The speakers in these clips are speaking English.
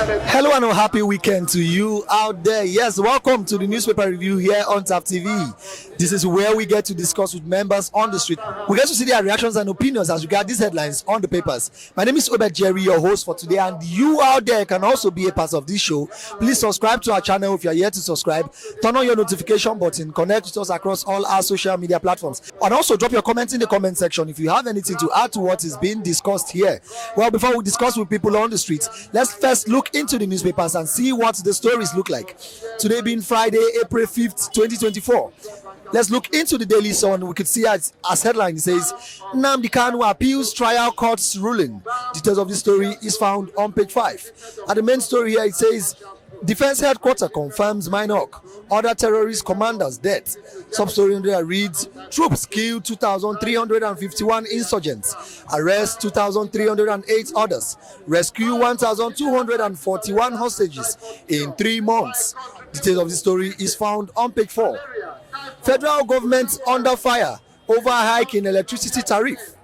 Hello and a happy weekend to you out there. Yes, welcome to the newspaper review here on TAP TV. This is where we get to discuss with members on the street. We get to see their reactions and opinions as regard these headlines on the papers. My name is Obed Jerry, your host for today, and you out there can also be a part of this show. Please subscribe to our channel if you are yet to subscribe. Turn on your notification button. Connect with us across all our social media platforms. And also drop your comments in the comment section if you have anything to add to what is being discussed here. Well, before we discuss with people on the streets, let's first look into the newspapers and see what the stories look like. Today being Friday, April 5th, 2024. Let's look into the Daily Sun. We could see as headline, it says, Nnamdi Kanu appeals trial court's ruling. Details of the story is found on page 5. At the main story here, it says, Defense Headquarters confirms Minok. Other terrorist commanders dead. Sub-story there reads, Troops kill 2,351 insurgents. Arrest 2,308 others. Rescue 1,241 hostages in 3 months. Details of the story is found on page 4. Federal government under fire over hike in electricity tariff.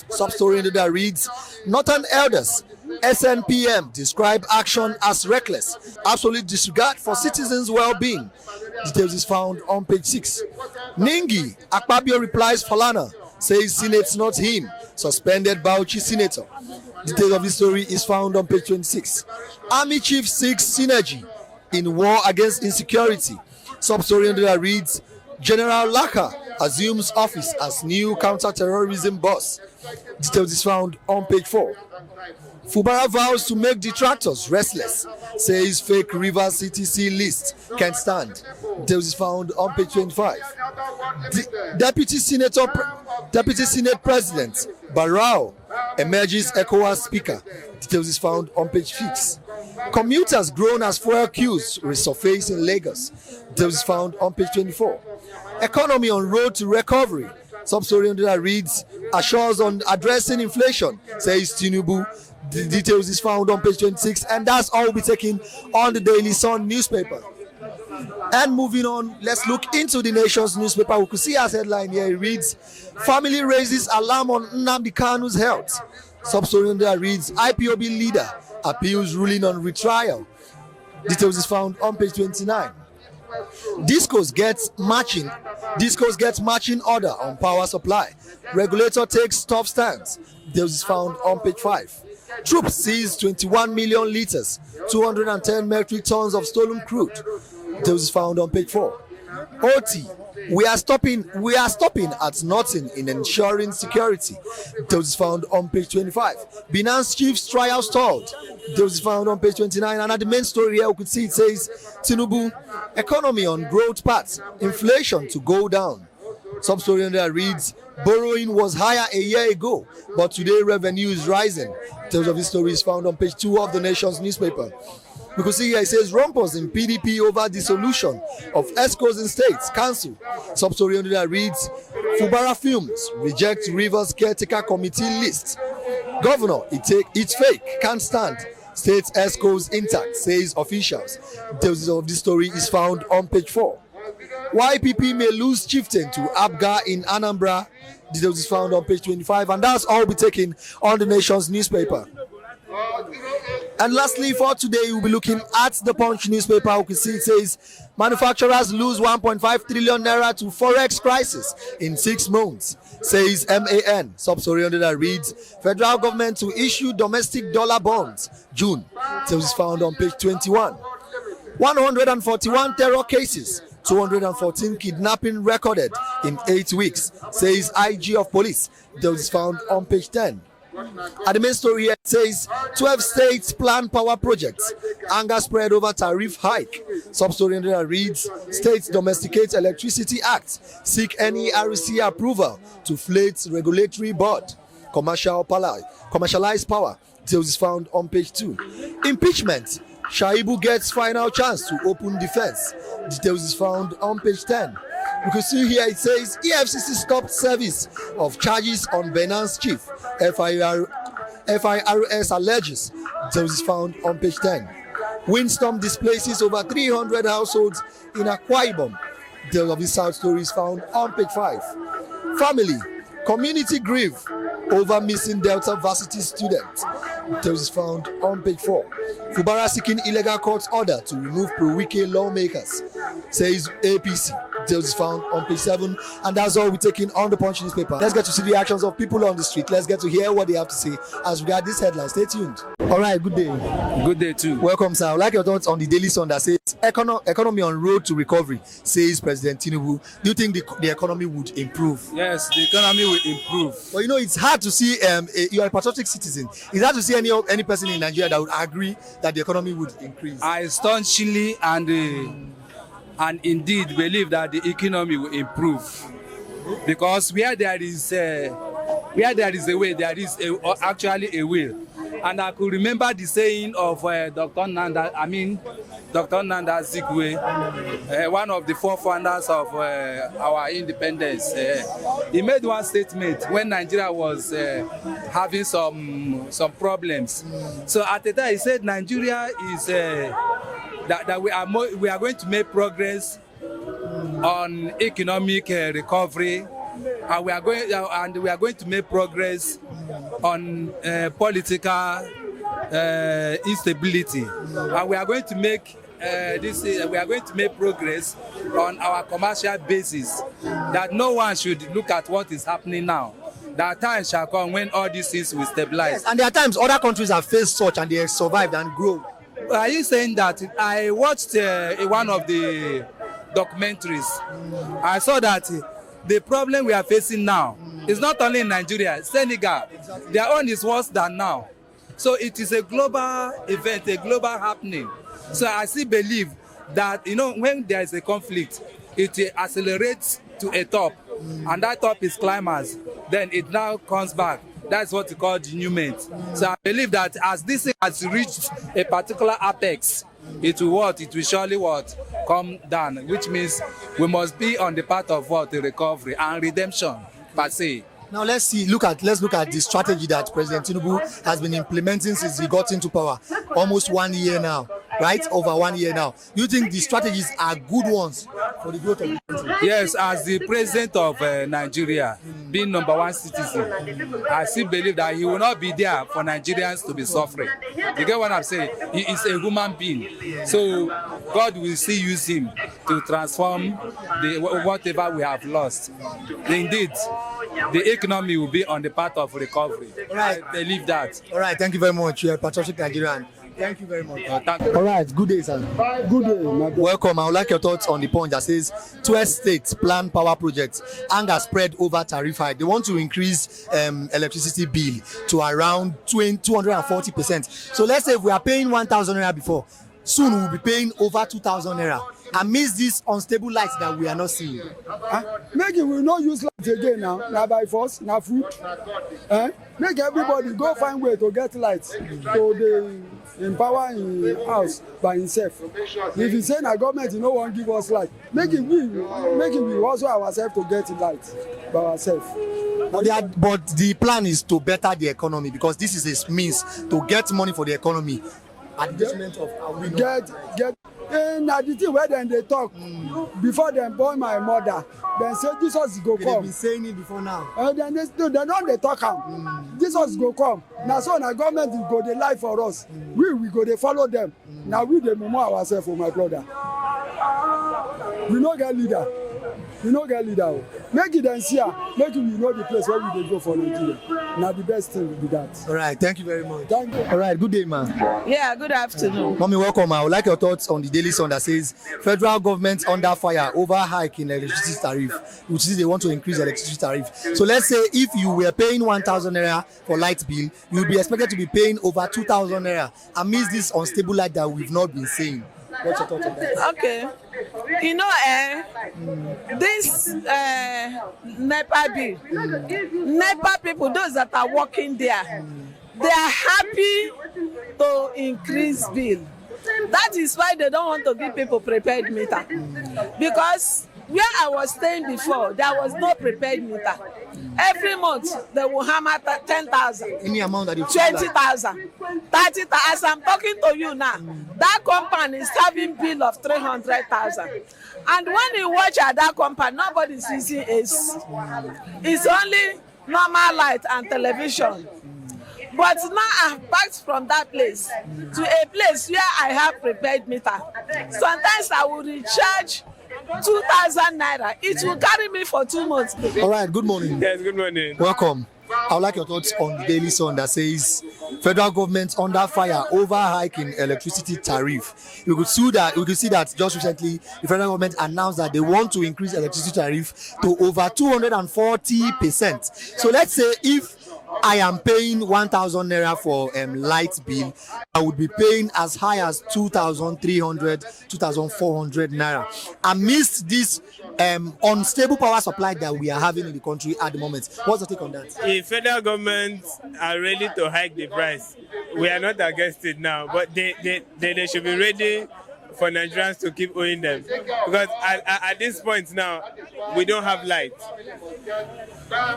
Sub-story there reads, Northern elders SNPM describe action as reckless, absolute disregard for citizens' well-being. Details is found on page 6. Ningi Akpabio replies Falana, says Senate's not him, suspended Bauchi senator. Details of the story is found on page 26. Army chief seeks synergy in war against insecurity. Sub-story under reads, General Laka assumes office as new counter-terrorism boss. Details is found on page 4. Fubara vows to make detractors restless, says fake Rivers CTC list can't stand. Details is found on page 25. Deputy Senate President Barao emerges ECOWAS speaker. Details is found on page 6. Commuters grown as fuel queues resurface in Lagos. Details is found on page 24. Economy on road to recovery. Sub-story under that reads, assures on addressing inflation, says Tinubu. The details is found on page 26, and that's all we'll be taking on the Daily Sun newspaper. And moving on, let's look into the Nation's newspaper. We could see as headline here, it reads, Family raises alarm on Nnamdi Kanu's health. Sub-story under that reads, IPOB leader appeals ruling on retrial. Details is found on page 29. Discos gets matching order on power supply. Regulator takes tough stance. Details is found on page 5. Troops seize 21 million liters, 210 metric tons of stolen crude. Details is found on page 4. OT, we are stopping at nothing in ensuring security. Details is found on page 25. Binance chief's trial stalled. Details is found on page 29. And at the main story here, we could see it says, Tinubu, economy on growth path, inflation to go down. Sub-story under reads, borrowing was higher a year ago, but today revenue is rising. Details of this story is found on page 2 of the Nation's newspaper. We can see here it says rumpus in PDP over dissolution of ESCOs in states council. Sub-story under that reads, Fubara Films reject Rivers caretaker committee list. Governor, it's fake, can't stand. States ESCOs intact, says officials. Details of this story is found on page 4. YPP may lose chieftain to Abga in Anambra. Details is found on page 25, and that's all we'll be taking on the Nation's newspaper. And lastly, for today, we'll be looking at the Punch newspaper. We can see it says, manufacturers lose 1.5 trillion naira to forex crisis in 6 months, says MAN. Sub-story under that reads, federal government to issue domestic dollar bonds, June. Details is found on page 21. 141 terror cases, 214 kidnapping recorded in 8 weeks, says IG of police. Details is found on page 10. At the main story here, it says 12 states plan power projects. Anger spread over tariff hike. Sub-story under that reads, States Domesticate Electricity Act seek NERC approval to float regulatory board. Commercialized power. Details is found on page 2. Impeachment. Shaibu gets final chance to open defense. Details is found on page 10. You can see here it says EFCC stopped service of charges on Binance chief. FIRS alleges. Details is found on page 10. Windstorm displaces over 300 households in Akwa Ibom. Details of this South story is found on page 5. Family, community grief over missing Delta Varsity student. Details is found on page 4. Fubara seeking illegal court order to remove pro-Wike lawmakers, says APC. Details is found on page 7. And that's all we're taking on the Punch newspaper. Let's get to see the actions of people on the street. Let's get to hear what they have to say as regards this headline. Stay tuned. All right, good day. Good day too. Welcome, sir. I would like your thoughts on the Daily Sun that says economy on road to recovery, says President Tinubu. Do you think the economy would improve? Yes, the economy will improve. Well, you know, it's hard to see, you're a patriotic citizen. It's hard to see any person in Nigeria that would agree that the economy would increase. I staunchly and indeed believe that the economy will improve, because where there is a way, there is actually a will. And I could remember the saying of Dr. Nanda Zikwe, one of the forefathers of our independence. He made one statement when Nigeria was having some problems. So at the time he said Nigeria is that we are going to make progress on economic recovery, and we are going to make progress on political instability, and we are going to make progress on our commercial basis, that no one should look at what is happening now. That time shall come when all these things will stabilize. Yes, and there are times other countries have faced such and they have survived and grown. Are you saying that? I watched one of the documentaries. I saw that the problem we are facing now is not only in Nigeria, Senegal, their own is worse than now. So it is a global event, a global happening. So I still believe that, you know, when there is a conflict, it accelerates to a top, and that top is climax. Then it now comes back. That's what we call denouement. So I believe that as this thing has reached a particular apex, it will surely come down, which means we must be on the path of the recovery and redemption per se. Now let's look at the strategy that President Tinubu has been implementing since he got into power, almost 1 year now, right? Over 1 year now. Do you think the strategies are good ones for the growth of the country? Yes, as the president of Nigeria, being #1 citizen, I still believe that he will not be there for Nigerians to be suffering. You get what I'm saying? He is a human being, so God will still use him to transform whatever we have lost. Indeed, the economy will be on the path of recovery. Right. I believe that. All right, thank you very much. You're a patriotic Nigerian. Thank you very much. All right, good day, sir. Good day, my God. Welcome. I would like your thoughts on the point that says 12 states plan power projects. Anger spread over tariff hike. They want to increase electricity bill to around 240%. So let's say if we are paying 1,000 naira before, soon we'll be paying over 2,000 naira. Amidst these unstable lights that we are not seeing. Make it will not use light again now. Now by force, now food. Make everybody go find way to get light. So they empower in house by himself. If he say na government, no one give us light. Make it we also ourselves to get light by ourselves. But the plan is to better the economy, because this is a means to get money for the economy. At the detriment of how we get. Na the thing where then they talk before them born my mother, then say Jesus go come. They've been saying it before now. Then they don't they talk am. Jesus go come. Now so na government go dey lie for us. We go dey follow them. Now we dey mumu ourselves for my brother. We no get leader. Make it then see her. Make it we know the place where we dey go for Nigeria. Now the best thing will be that. All right, thank you very much. Thank you. All right, good day, man. Yeah, good afternoon. Mommy, welcome. I would like your thoughts on the Daily Sun that says federal government under fire over hike in electricity tariff, which is they want to increase electricity tariff. So let's say if you were paying 1,000 naira for light bill, you will be expected to be paying over 2,000 naira amidst this unstable light that we've not been seeing. What's your thoughts on that? Okay. You know, this NEPA bill, NEPA people, those that are working there, they are happy to increase bill. That is why they don't want to give people prepaid meter. Because where I was staying before, there was no prepaid meter. Every month, they will hammer 10,000. Any amount that you 20,000. 30,000. As I'm talking to you now, that company is having bill of 300,000. And when you watch at that company, nobody is using AC. It's only normal light and television. But now I've backed from that place to a place where I have prepaid meter. Sometimes I will recharge 2,000 naira. It will carry me for 2 months. All right, good morning. Yes, good morning. Welcome. I would like your thoughts on the Daily Sun that says federal government under fire over hiking electricity tariff. We could see that just recently the federal government announced that they want to increase electricity tariff to over 240%. So let's say if I am paying 1,000 naira for light bill, I would be paying as high as 2,300, 2,400 naira. Amidst this unstable power supply that we are having in the country at the moment. What's your take on that? If federal government are ready to hike the price, we are not against it now, but they should be ready for Nigerians to keep owing them. Because at this point now, we don't have light.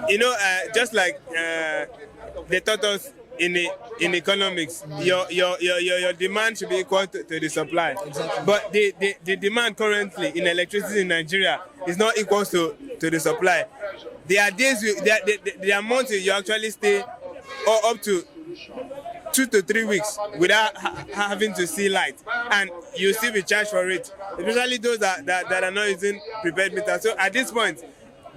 You know, just like they taught us in economics, your demand should be equal to the supply. Exactly. But the demand currently in electricity in Nigeria is not equal to the supply. There are days, the amount you actually stay up to 2 to 3 weeks without having to see light, and you still be charged for it, especially those that are not using prepaid meters. So at this point,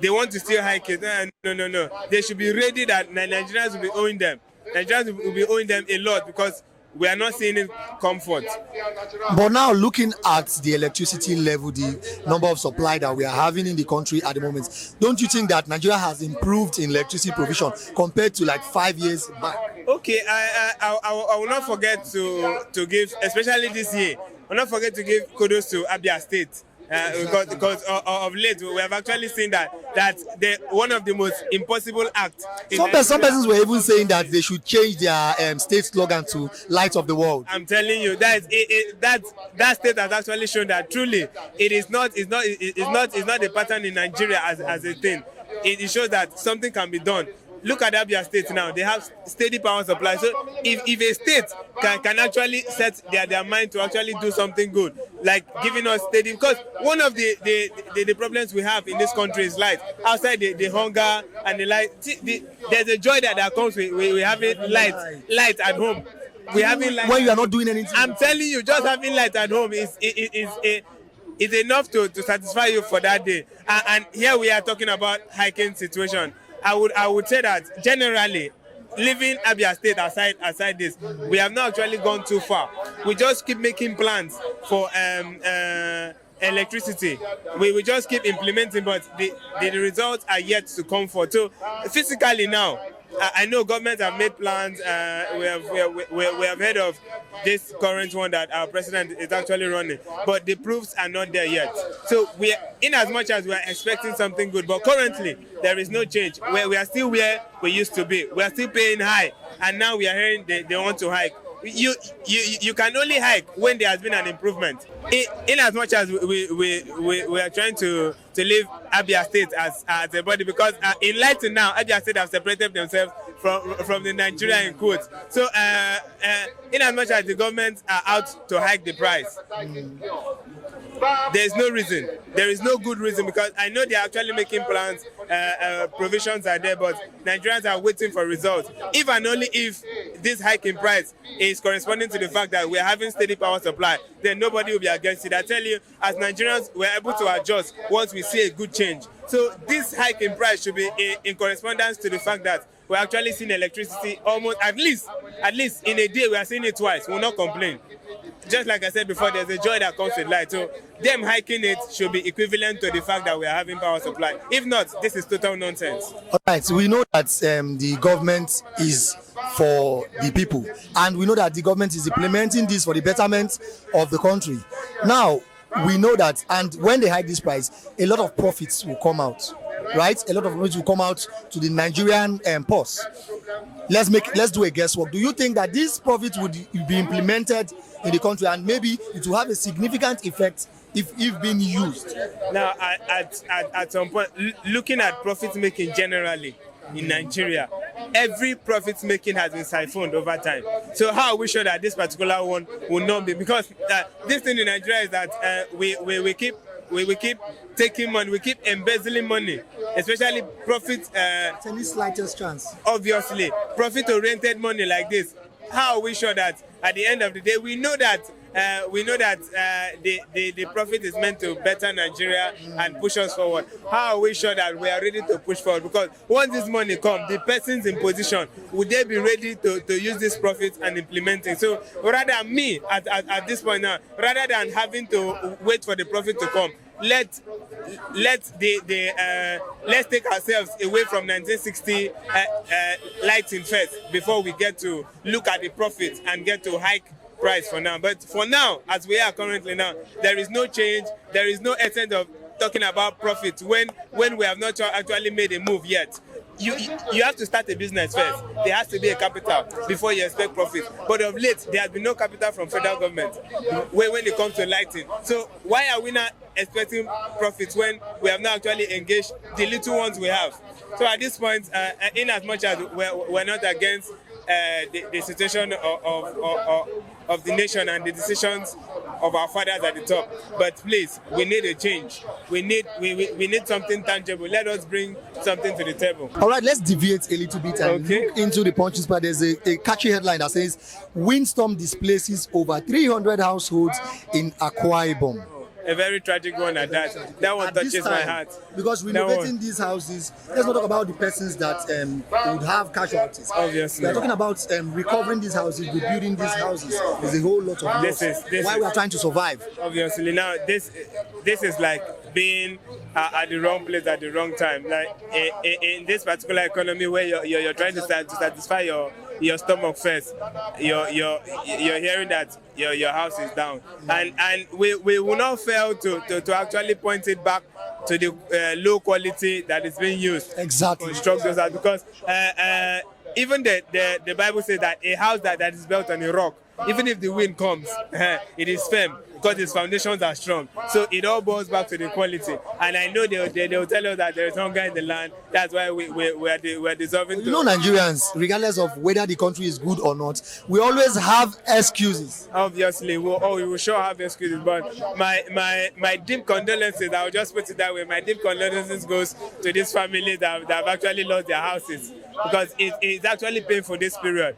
they want to still hike it. No. They should be ready that Nigerians will be owing them. Nigerians will be owing them a lot because we are not seeing it comfort. But now looking at the electricity level, the number of supply that we are having in the country at the moment, don't you think that Nigeria has improved in electricity provision compared to like 5 years back? Okay, I will not forget to give, especially this year, I will not forget to give kudos to Abia State. Because of late, we have actually seen that one of the most impossible acts. Some persons were even saying that they should change their state slogan to "Light of the World." I'm telling you, that state has actually shown that truly it is not a pattern in Nigeria as a thing. It shows that something can be done. Look at Abia State now; they have steady power supply. So if a state can actually set their mind to actually do something good, like giving us steady, because one of the problems we have in this country is light. Outside the hunger and the light, there's a joy that comes with having light at home. We having light when you are not doing anything. I'm telling you, just having light at home is enough to satisfy you for that day. And here we are talking about hiking situation. I would say that generally, leaving Abia State aside this, we have not actually gone too far. We just keep making plans for electricity. We just keep implementing, but the results are yet to come forth. So physically now, I know governments have made plans. We have heard of this current one that our president is actually running, but the proofs are not there yet. So in as much as we are expecting something good, but currently there is no change. We are still where we used to be. We are still paying high, and now we are hearing they want to hike. You can only hike when there has been an improvement. In as much as we are trying to leave Abia State as a body, because in light now Abia State have separated themselves from the Nigeria in quotes. So in as much as the government are out to hike the price, there is no reason. There is no good reason, because I know they are actually making plans, provisions are there, but Nigerians are waiting for results. If and only if this hike in price is corresponding to the fact that we are having steady power supply, then nobody will be against it. I tell you, as Nigerians, we are able to adjust once we see a good change. So this hike in price should be in correspondence to the fact that we're actually seeing electricity almost, at least in a day, we are seeing it twice. We'll not complain. Just like I said before, there's a joy that comes with light. So them hiking it should be equivalent to the fact that we are having power supply. If not, this is total nonsense. All right, so we know that the government is for the people, and we know that the government is implementing this for the betterment of the country. Now, we know that, and when they hike this price, a lot of profits will come out, right? A lot of profits will come out to the Nigerian purse. Let's do a guesswork. Do you think that this profit would be implemented in the country, and maybe it will have a significant effect if being used? Now, at some point, looking at profit making generally in Nigeria, every profit making has been siphoned over time. So how are we sure that this particular one will not be? Because this thing in Nigeria is that we keep we keep taking money, we keep embezzling money, especially profit. Any slightest chance? Obviously, profit-oriented money like this. How are we sure that at the end of the day we know that the profit is meant to better Nigeria and push us forward? How are we sure that we are ready to push forward? Because once this money comes, the persons in position, would they be ready to use this profit and implement it? So rather than me at this point now, rather than having to wait for the profit to come, let's take ourselves away from 1960 lighting first before we get to look at the profit and get to hike price for now. But for now, as we are currently now, there is no change. There is no essence of talking about profit when we have not actually made a move yet. You have to start a business first. There has to be a capital before you expect profit. But of late, there has been no capital from federal government when it comes to lighting. So why are we not expecting profits when we have not actually engaged the little ones we have? So at this point, in as much as we're not against the situation of the nation and the decisions of our fathers at the top, but please, we need a change. We need something tangible. Let us bring something to the table. All right, let's deviate a little bit and look into the punches. But there's a catchy headline that says windstorm displaces over 300 households in Akwa Ibom. A very tragic one at that. That one touches my heart. Because renovating these houses, let's not talk about the persons that would have casualties. Obviously. We're talking about recovering these houses, rebuilding these houses. There's a whole lot of loss. Why we are trying to survive. Obviously, now this is like being at the wrong place at the wrong time. Like in this particular economy where you're trying to satisfy your stomach first, you're hearing that your house is down, and we will not fail to actually point it back to the low quality that is being used to construct those houses, because even the Bible says that a house that is built on a rock, even if the wind comes, it is firm because its foundations are strong. So it all boils back to the quality. And I know they will tell us that there is hunger in the land. That's why we're deserving. You know, Nigerians, regardless of whether the country is good or not, we always have excuses. Obviously, we will sure have excuses. But my deep condolences, I'll just put it that way, my deep condolences goes to these families that have actually lost their houses, because it's actually painful this period.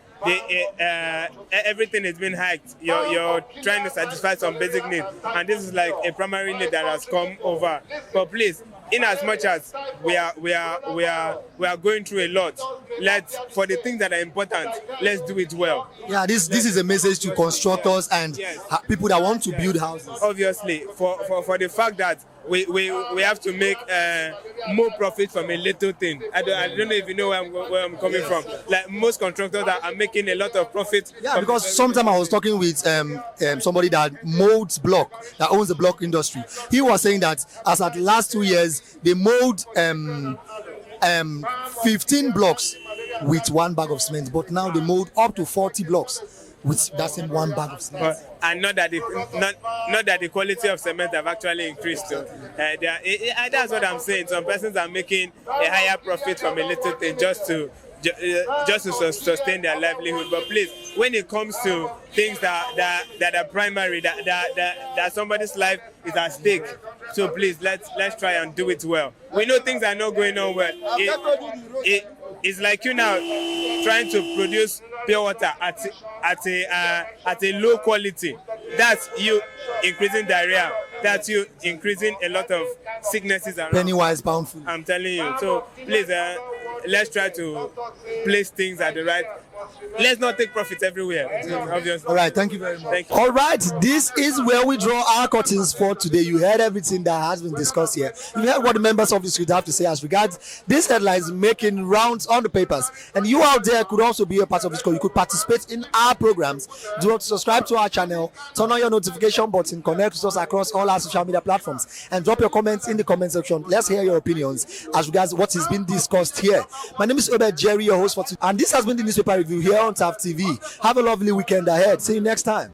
Everything is being hiked. You're trying to satisfy some basic needs, and this is like a primary need that has come over. But please, in as much as we are going through a lot, for the things that are important, let's do it well. Yeah, this is a message to constructors and people that want to build houses. Obviously, for the fact that we have to make more profit from a little thing. I don't know if you know where I'm coming from. Like most contractors are making a lot of profit. Yeah, because sometime I was talking with somebody that molds block, that owns the block industry. He was saying that as at the last 2 years, they mold 15 blocks with 1 bag of cement, but now they mold up to 40 blocks with that same 1 bag of cement. And not that the quality of cement have actually increased. That's what I'm saying. Some persons are making a higher profit from a little thing just to sustain their livelihood. But please, when it comes to things that are primary, that somebody's life is at stake, so please let's try and do it well. We know things are not going on well. It's like you now trying to produce pure water at a low quality. That's you increasing diarrhea. That's you increasing a lot of sicknesses around. Penny wise, pound foolish. I'm telling you. So please, let's try to place things at the right. Let's not take profits everywhere. Obviously. All right, thank you very much. Thank you. All right, this is where we draw our curtains for today. You heard everything that has been discussed here. You heard what the members of the street have to say as regards these headlines making rounds on the papers. And you out there could also be a part of this call. You could participate in our programs. Do not subscribe to our channel, turn on your notification button, connect with us across all our social media platforms, and drop your comments in the comment section. Let's hear your opinions as regards what is being discussed here. My name is Obed Jerry, your host for today, and this has been the newspaper review here on TAF TV. Have a lovely weekend ahead. See you next time.